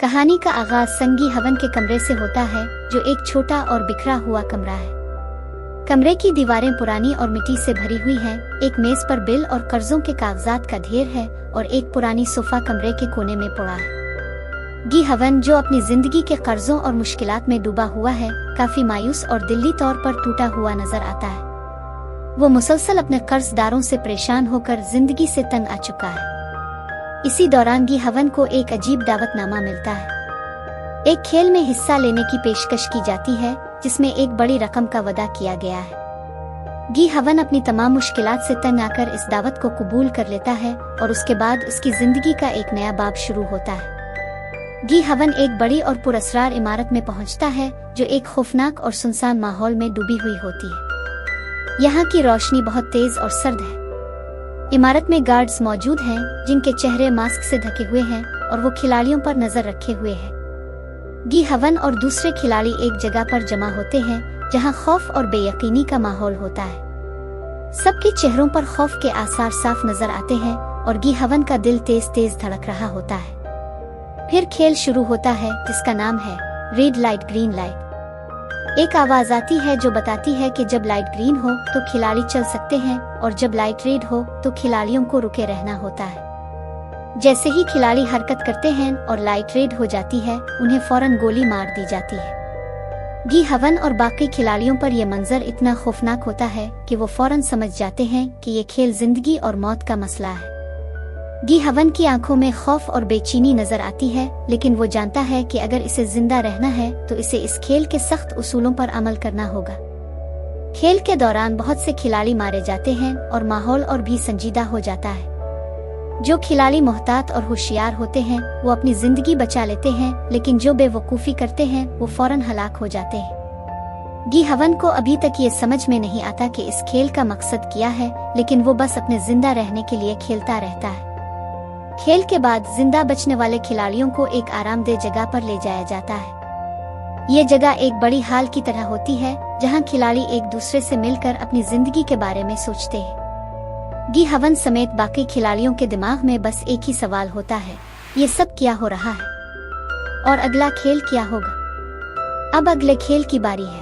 कहानी का आगाज संगी हवन के कमरे से होता है, जो एक छोटा और बिखरा हुआ कमरा है। कमरे की दीवारें पुरानी और मिट्टी से भरी हुई हैं। एक मेज पर बिल और कर्जों के कागजात का ढेर है और एक पुरानी सोफा कमरे के कोने में पड़ा है। गी हवन, जो अपनी जिंदगी के कर्जों और मुश्किलात में डूबा हुआ है, काफी मायूस और दिली तौर पर टूटा हुआ नजर आता है। वो मुसलसल अपने कर्जदारों से परेशान होकर जिंदगी से तंग आ चुका है। इसी दौरान गी हवन को एक अजीब दावतनामा मिलता है। एक खेल में हिस्सा लेने की पेशकश की जाती है जिसमें एक बड़ी रकम का वादा किया गया है। गी हवन अपनी तमाम मुश्किलात से तंग आकर इस दावत को कबूल कर लेता है और उसके बाद उसकी जिंदगी का एक नया बाब शुरू होता है। गी हवन एक बड़ी और पुरअसरार इमारत में पहुंचता है जो एक खौफनाक और सुनसान माहौल में डूबी हुई होती है। यहाँ की रोशनी बहुत तेज और सर्द है। इमारत में गार्ड्स मौजूद हैं जिनके चेहरे मास्क से ढके हुए हैं और वो खिलाड़ियों पर नजर रखे हुए हैं। गी हवन और दूसरे खिलाड़ी एक जगह पर जमा होते हैं जहां खौफ और बेयकीनी का माहौल होता है। सबके चेहरों पर खौफ के आसार साफ नजर आते हैं और गी हवन का दिल तेज तेज धड़क रहा होता है। फिर खेल शुरू होता है जिसका नाम है रेड लाइट ग्रीन लाइट। एक आवाज आती है जो बताती है कि जब लाइट ग्रीन हो तो खिलाड़ी चल सकते हैं और जब लाइट रेड हो तो खिलाड़ियों को रुके रहना होता है। जैसे ही खिलाड़ी हरकत करते हैं और लाइट रेड हो जाती है, उन्हें फौरन गोली मार दी जाती है। गी हवन और बाकी खिलाड़ियों पर यह मंजर इतना खौफनाक होता है कि वो फौरन समझ जाते हैं कि ये खेल जिंदगी और मौत का मसला है। गी हवन की आंखों में खौफ और बेचैनी नजर आती है, लेकिन वो जानता है कि अगर इसे जिंदा रहना है तो इसे इस खेल के सख्त उसूलों पर अमल करना होगा। खेल के दौरान बहुत से खिलाड़ी मारे जाते हैं और माहौल और भी संजीदा हो जाता है। जो खिलाड़ी मोहतात और होशियार होते हैं वो अपनी जिंदगी बचा लेते हैं, लेकिन जो बेवकूफ़ी करते हैं वो फौरन हलाक हो जाते हैं। गी हवन को अभी तक ये समझ में नहीं आता कि इस खेल का मकसद क्या है, लेकिन वो बस अपने जिंदा रहने के लिए खेलता रहता है। खेल के बाद जिंदा बचने वाले खिलाड़ियों को एक आरामदेह जगह पर ले जाया जाता है। ये जगह एक बड़ी हॉल की तरह होती है जहां खिलाड़ी एक दूसरे से मिलकर अपनी जिंदगी के बारे में सोचते हैं। गी हवन समेत बाकी खिलाड़ियों के दिमाग में बस एक ही सवाल होता है, ये सब क्या हो रहा है और अगला खेल क्या होगा। अब अगले खेल की बारी है।